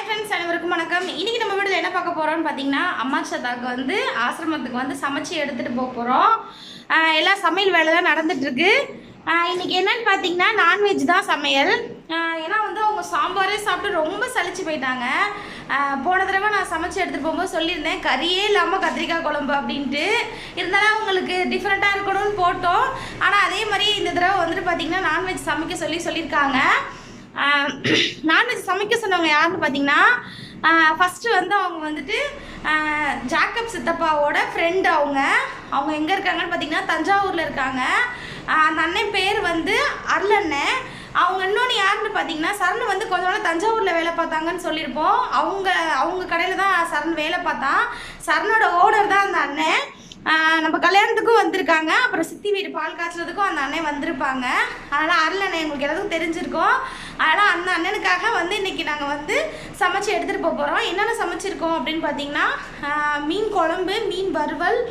Hi friends, அனைவருக்கும் வணக்கம். இன்றைக்கி நம்ம வீட்டில் என்ன பார்க்க போகிறோம்னு பார்த்தீங்கன்னா, அம்மா சதாக்கு வந்து ஆசிரமத்துக்கு வந்து சமைச்சு எடுத்துகிட்டு போக போகிறோம். எல்லாம் சமையல் வேலை தான் நடந்துகிட்ருக்கு. இன்றைக்கி என்னென்னு பார்த்தீங்கன்னா, நான்வெஜ் தான் சமையல். ஏன்னா வந்து அவங்க சாம்பாரே சாப்பிட்டு ரொம்ப சலிச்சு போயிட்டாங்க. போன தடவை நான் சமைச்சு எடுத்துகிட்டு போகும்போது சொல்லியிருந்தேன், கறியே இல்லாமல் கத்திரிக்காய் குழம்பு அப்படின்ட்டு. இருந்தாலும் அவங்களுக்கு டிஃப்ரெண்ட்டாக இருக்கணும்னு போட்டோம். ஆனால் அதே மாதிரி இந்த தடவை வந்துட்டு பார்த்திங்கன்னா நான்வெஜ் சமைக்க சொல்லியிருக்காங்க. நான்வெஜ் சமைக்க சொன்னவங்க யாருன்னு பார்த்தீங்கன்னா, ஃபஸ்ட்டு வந்து அவங்க வந்துட்டு ஜாக்கப் சித்தப்பாவோட ஃப்ரெண்டு. அவங்க எங்கே இருக்காங்கன்னு பார்த்தீங்கன்னா தஞ்சாவூரில் இருக்காங்க. அந்த அண்ணன் பேர் வந்து அருளண்ணன். அவங்க இன்னொன்று யாருன்னு பார்த்தீங்கன்னா, சரண் வந்து கொஞ்ச நாள் தஞ்சாவூரில் வேலை பார்த்தாங்கன்னு சொல்லியிருப்போம். அவங்க கடையில் தான் சரண் வேலை பார்த்தான். சரணோட ஓனர் தான் அந்த அண்ணன். நம்ம கல்யாணத்துக்கும் வந்திருக்காங்க. அப்புறம் சித்தி வீடு பால் காய்ச்சறதுக்கும் அந்த அண்ணன் வந்திருப்பாங்க. அதனால் அருள் அண்ணன் எங்களுக்கு எல்லாத்துக்கும் தெரிஞ்சிருக்கோம். அதனால் அந்த அண்ணனுக்காக வந்து இன்றைக்கி நாங்கள் வந்து சமைச்சு எடுத்துகிட்டு போகிறோம். என்னென்ன சமைச்சிருக்கோம் அப்படின்னு பார்த்தீங்கன்னா, மீன் குழம்பு, மீன் வறுவல்,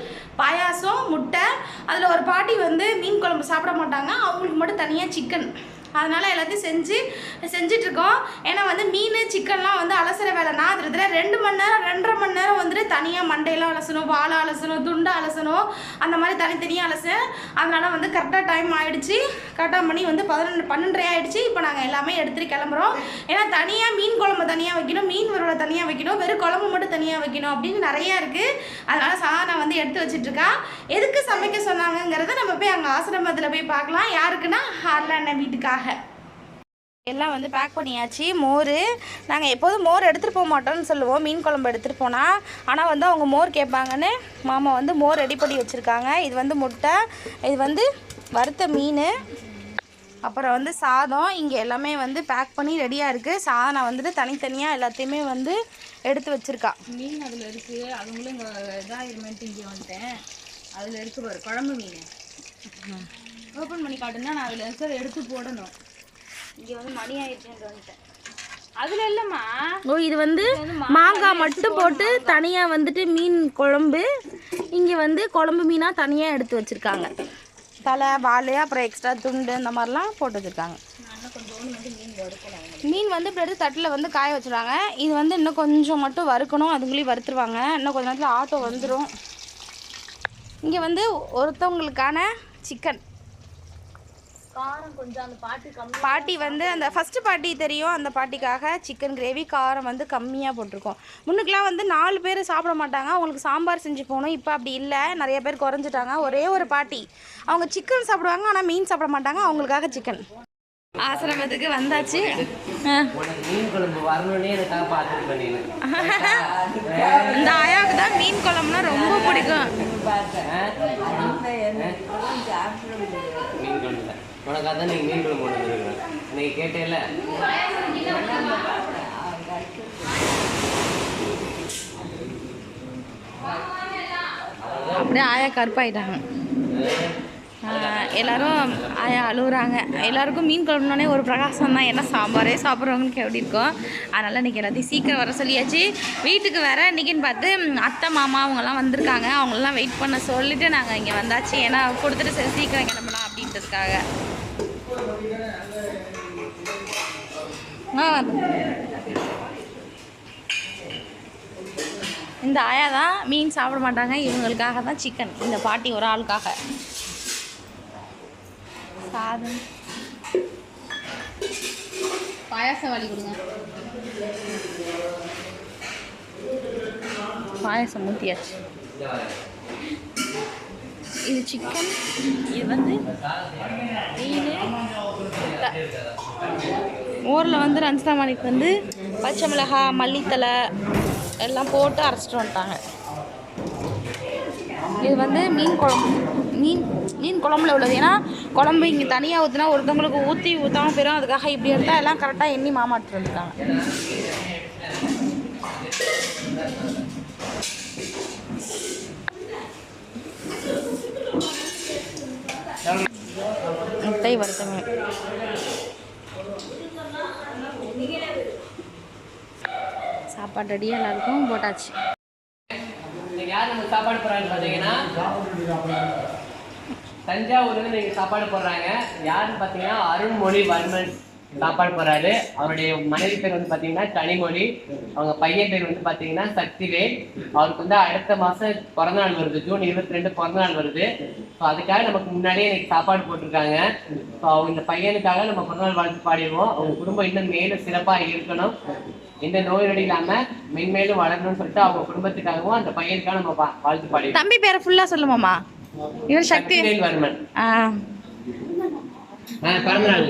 பாயாசம், முட்டை. அதில் ஒரு பாட்டி வந்து மீன் குழம்பு சாப்பிட மாட்டாங்க, அவங்களுக்கு மட்டும் தனியாக சிக்கன். அதனால் எல்லாத்தையும் செஞ்சிட்ருக்கோம். ஏன்னா வந்து மீன் சிக்கன்லாம் வந்து அலசுகிற வேலை நான் அதில் 2 மணி நேரம் 2.5 மணி நேரம் வந்துட்டு தனியாக மண்டையெல்லாம் அலசணும், வாழை அலசணும், துண்டை அலசணும், அந்த மாதிரி தனித்தனியாக அலசேன். அதனால் வந்து கரெக்டாக டைம் ஆகிடுச்சு. கரெக்டாக மணி வந்து 12:30 ஆகிடுச்சு. இப்போ நாங்கள் எல்லாமே எடுத்துகிட்டு கிளம்புறோம். ஏன்னா தனியாக மீன் குழம்பு தனியாக வைக்கணும், மீன் வறுவலை தனியாக வைக்கணும், வெறும் குழம்பு மட்டும் தனியாக வைக்கணும் அப்படின்னு நிறையா இருக்குது. அதனால் நான் வந்து எடுத்து வச்சிட்ருக்கா. எதுக்கு சமைக்க சொன்னாங்கங்கிறத நம்ம போய் அங்கே ஆசிரமத்தில் போய் பார்க்கலாம். யாருக்குன்னா அருள் அண்ணன் வீட்டுக்காக. எல்லாம் வந்து பேக் பண்ணியாச்சு. மோர் நாங்கள் எப்போதும் மோர் எடுத்துகிட்டு போக மாட்டோம்னு சொல்லுவோம், மீன் குழம்பு எடுத்துகிட்டு போனால். ஆனால் வந்து அவங்க மோர் கேட்பாங்கன்னு மாமா வந்து மோர் ரெடி பண்ணி வச்சுருக்காங்க. இது வந்து முட்டை, இது வந்து வறுத்த மீன், அப்புறம் வந்து சாதம். இங்கே எல்லாமே வந்து பேக் பண்ணி ரெடியாக இருக்குது. சாதம் வந்துட்டு தனித்தனியாக எல்லாத்தையுமே வந்து எடுத்து வச்சுருக்கா. மீன் அதில் இருக்குது. அவங்களும் இங்கே இதாகிருமேன்ட்டு இங்கே வந்துட்டேன். அதில் இருக்குது பாரு குழம்பு மீன். ஓப்பன் பண்ணி காட்டுன்னா நான் அதில் இருக்கிறத எடுத்து போடணும். இங்கே வந்து மணி ஆயிடுச்சுன்னு வந்துட்டேன். அதில் இல்லைம்மா. இது வந்து மாங்காய் மட்டும் போட்டு தனியாக வந்துட்டு மீன் குழம்பு. இங்கே வந்து குழம்பு மீனாக தனியாக எடுத்து வச்சுருக்காங்க. தலை, வால், அப்புறம் எக்ஸ்ட்ரா துண்டு இந்த மாதிரிலாம் போட்டு வச்சுருக்காங்க. மீன் வந்து இப்படி எடுத்து தட்டில் வந்து காய வச்சுருவாங்க. இது வந்து இன்னும் கொஞ்சம் மட்டும் வறுக்கணும், அதுங்களையும் வறுத்துருவாங்க. இன்னும் கொஞ்சம் நேரத்தில் ஆட்டோ வந்துடும். இங்கே வந்து ஒருத்தவங்களுக்கான சிக்கன் காரம் கொஞ்சம் அந்த பாட்டி வந்து அந்த ஃபஸ்ட்டு பாட்டி தெரியும், அந்த பாட்டிக்காக சிக்கன் கிரேவி காரம் வந்து கம்மியாக போட்டிருக்கோம். முன்னுக்கெலாம் வந்து 4 பேர் சாப்பிட மாட்டாங்க, அவங்களுக்கு சாம்பார் செஞ்சு போகணும். இப்போ அப்படி இல்லை, நிறைய பேர் குறைஞ்சிட்டாங்க. ஒரே ஒரு பாட்டி அவங்க சிக்கன் சாப்பிடுவாங்க, ஆனால் மீன் சாப்பிட மாட்டாங்க. அவங்களுக்காக சிக்கன். ஆசிரமத்துக்கு வந்தாச்சு. இந்த ஆயாவுக்கு தான் மீன் குழம்புனா ரொம்ப பிடிக்கும். உனக்காக தான் நீங்கள் மீன் குழம்பு கொண்டு வந்துருக்குறேன். நீங்கள் கேட்டேல்ல. அப்படியே ஆயா கருப்பாயிட்டாங்க. எல்லோரும் ஆயா அழுகுறாங்க. எல்லாருக்கும் மீன் குழம்புனோடனே ஒரு பிரகாசம் தான். என்ன சாம்பாரே சாப்பிட்றவங்கன்னு எப்படி இருக்கோம். அதனால் இன்றைக்கி எல்லாத்தையும் சீக்கிரம் வர சொல்லியாச்சு. வீட்டுக்கு வேறு இன்றைக்கின்னு பார்த்து அத்தை மாமா அவங்கெல்லாம் வந்திருக்காங்க. அவங்களெலாம் வெயிட் பண்ண சொல்லிவிட்டு நாங்கள் இங்கே வந்தாச்சு. ஏன்னா கொடுத்துட்டு சரி சீக்கிரம் கிளம்பலாம் அப்படின்றதுக்காக. இந்த ஆயா தான் மீன் சாப்பிட மாட்டாங்க, இவங்களுக்காக தான் சிக்கன். இந்த பாட்டி ஒரு ஆளுக்காக சாதம், பாயாசம் வாங்கி கொடுங்க. பாயாசம் ஊற்றியாச்சு. இது சிக்கன், இது வந்து மீன். மோரில் வந்து ரஞ்சிதாமணிக்கு வந்து பச்சை மிளகாய், மல்லித்தலை எல்லாம் போட்டு அரைச்சிட்டு வந்துட்டாங்க. இது வந்து மீன் குழம்பு. மீன் குழம்புல உள்ளது. ஏன்னா குழம்பு இங்கே தனியாக ஊற்றினா ஒருத்தவங்களுக்கு ஊற்றாமல் போயிடும். அதுக்காக இப்படி எடுத்தால் எல்லாம் கரெக்டாக எண்ணி மாமா எடுத்துட்டு வந்துட்டாங்க. முட்டை வறுத்தவங்க சாப்பாடு ரெடியாக எல்லாருக்கும் போட்டாச்சு. யார் நம்ம சாப்பாடு போடுறாங்கன்னு பார்த்தீங்கன்னா, தஞ்சாவூர்லேருந்து நீங்கள் சாப்பாடு போடுறாங்க. யாருன்னு பார்த்தீங்கன்னா அருண்மொழிவர்மன். சாப்பாடு போறாரு. அவருடைய மனைவி பேர் வந்து பாத்தீங்கன்னா கனிமொழி, அவங்க பையன் பேர் வந்து பாத்தீங்கன்னா சக்திவேல். அவருக்கு வந்து அடுத்த மாசம் பிறந்த நாள் வருது, ஜூன் 22 பிறந்த நாள் வருது. ஸோ அதுக்காக நமக்கு முன்னாடியே இன்னைக்கு சாப்பாடு போட்டிருக்காங்க. ஸோ அவங்க இந்த பையனுக்காக நம்ம பிறந்தநாள் வாழ்த்து பாடிடுவோம். அவங்க குடும்பம் இன்னும் மேலும் சிறப்பா இருக்கணும், எந்த நோய் நொடி இல்லாம மென்மேலும் வளரணும்னு சொல்லிட்டு அவங்க குடும்பத்துக்காகவும் அந்த பையனுக்காக நம்ம வாழ்த்து பாடிடுவோம். தம்பி பேரை ஃபுல்லா சொல்லுமாமா. இவர் சக்திவேல் வர்மன். பிறந்த நாள்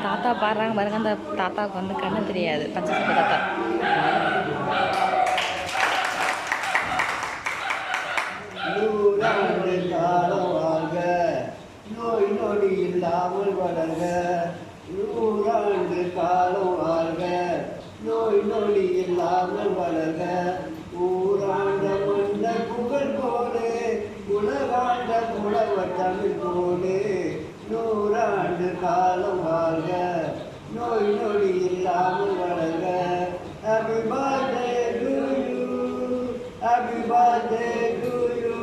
தாத்தா பாடுறாங்க பாருங்க. அந்த தாத்தாவுக்கு வந்து கண்ணு தெரியாது, பச்சை சட்டை தாத்தா. நோய் நொடி இல்லாமல் வளர்க, 100 ஆண்டு காலம் வாழ்க. நோய் நொடி இல்லாமல் வளர்க, ஊராண்ட மன்ன புகழ் போலே, உலகாண்ட புலவர் தமிழ் போலே. 100 ஆண்டு காலம் வாழ்க, நோய் நொடி இல்லாமல் வளர்க. Happy birthday to you, happy birthday to you,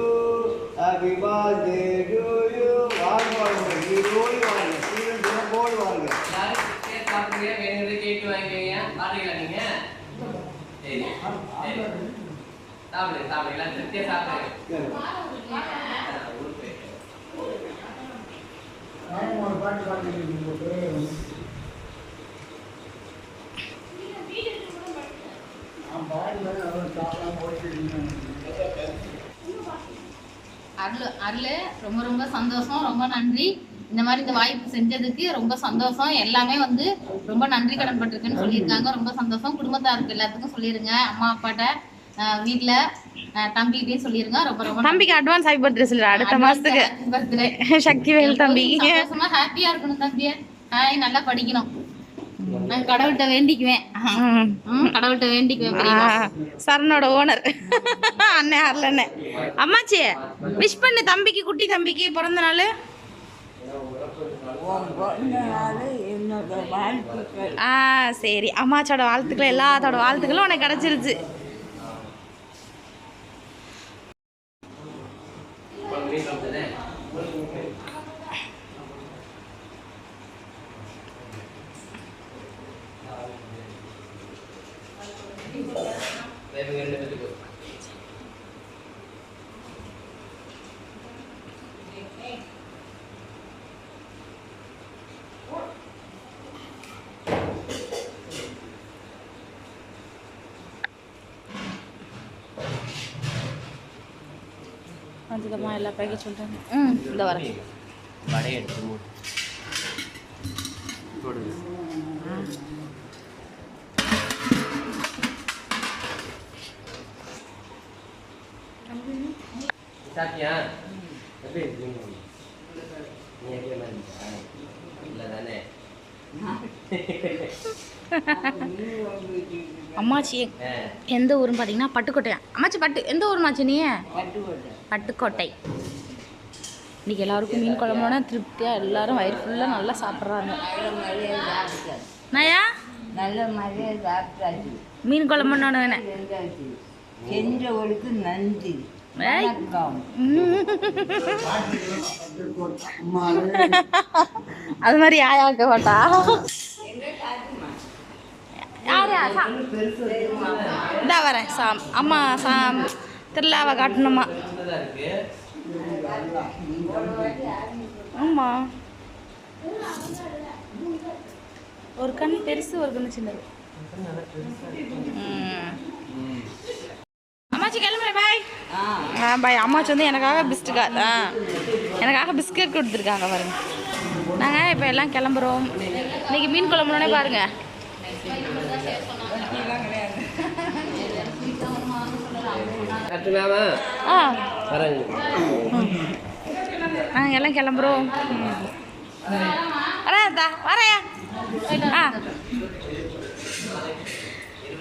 happy birthday to you. வாழ்க வாழ்க, நீரோடி வாழ்க, சீரன் தினப்போடு வாழ்க. எல்லாரும் கேக் சாப்பிடுங்க, வேணுங்கிறது கேக் வாங்கிக்கங்க. பாருங்களா நீங்க? சரி சாப்பிடுங்க, எல்லாம் திருப்தியா சாப்பிடுங்க. அருள் ரொம்ப ரொம்ப சந்தோஷம், ரொம்ப நன்றி. இந்த மாதிரி இந்த வாய்ப்பு செஞ்சதுக்கு ரொம்ப சந்தோஷம். எல்லாமே வந்து ரொம்ப நன்றி கடன் பட்டிருக்குன்னு சொல்லியிருக்காங்க. ரொம்ப சந்தோஷம். குடும்பத்தாருக்கு எல்லாத்துக்கும் சொல்லிருங்க, அம்மா அப்பாட்ட, வீட்டுல தம்பிகிட்டையும் சொல்லிருங்க. ரொம்ப ரொம்ப தம்பிக்கு அட்வான்ஸ் ஹாப்பி பர்த்டே சொல்லுற அடுத்த மாசத்துக்கு. பர்த்டே சக்திவேல் தம்பி சந்தோஷமா ஹாப்பியா இருக்கணும் தம்பிய. நல்லா படிக்கணும். நான் கடவுள்கிட்ட வேண்டிக்குவேன், கடவுள்கிட்ட வேண்டிக்குவேன். சரணோட ஓனர் அண்ணன் அருளண்ணே. அம்மாச்சி விஷ் பண்ணு தம்பிக்கு, குட்டி தம்பிக்கு பிறந்த நாள். சரி, அம்மாச்சோட வாழ்த்துக்கள், எல்லாத்தோட வாழ்த்துக்களும் உனக்கு கிடைச்சிருச்சு. வந்துதம்மா, எல்லா பேக்கேஜ் சொல்லிட்டாங்க. இந்த வரேன். வடையை எடுத்து போடுங்க. சாப்பிட்டியா? எப்படி இருக்கீங்க? நீ எப்படி இல்லை தானே? அம்மாச்சி எந்த ஊருன்னு பார்த்தீங்கன்னா பட்டுக்கோட்டையா. அம்மாச்சி எந்த ஊருமாச்சி நீ? பட்டுக்கோட்டை. இன்னைக்கு எல்லாருக்கும் மீன் குழம்போட திருப்தியாக எல்லாரும் வயிறு ஃபுல்லாக நல்லா சாப்பிட்றாங்க. நயா நல்ல மாதிரியே சாப்பிட்டாச்சு. மீன் குழம்புன்னு வேணேன். செஞ்சவளுக்கு நன்றி. அது மாதிரி யாயாக்க மாட்டா. யாரு இதா வரேன். அம்மா திருவிழாவை காட்டணுமா? ஆமா ஒரு கண் பெருசு ஒரு கண்ணு சின்னது. அம்மாச்சி கிளம்புறேன் பாய். பாய். அம்மாச்சி வந்து எனக்காக பிஸ்கட் கொடுத்துருக்காங்க பாருங்க. நாங்கள் இப்போ எல்லாம் கிளம்புறோம். இன்னைக்கு மீன் குழம்புனே பாருங்க. நாங்கள் எல்லாம் கிளம்புறோம். வரையா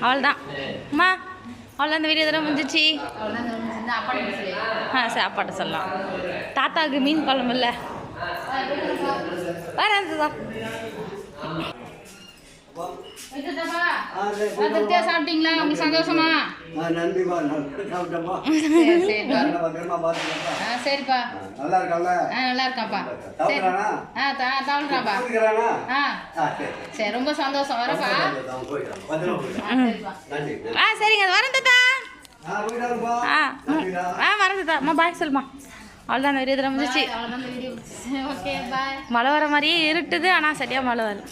அவ்வளோதான் அம்மா. அவ்வளோ இந்த வீடியோ தடவை முடிஞ்சிச்சு. சரி அப்பாட்ட சொல்லலாம். தாத்தாவுக்கு மீன் குழம்பு இல்லை வரேன். திருப்தியா சாப்பிட்டீங்களா? உங்களுக்கு சந்தோஷமா? நன்றிப்பா, சாப்பிட்டப்பா. சரிப்பா. நல்லா இருக்கா? நல்லா இருக்காப்பா. தவழ்றாப்பா. சரி ரொம்ப சந்தோஷம். வரப்பா. சரிங்க வரேன் தாத்தா. வரேன் தாத்தா. அம்மா பாய் சொல்லுமா. அவ்வளோதான் இந்த வீடியோ தடவை முடிஞ்சிச்சு. Okay bye. மழை வர மாதிரியே இருட்டுது, ஆனால் சரியாக மழை வரல.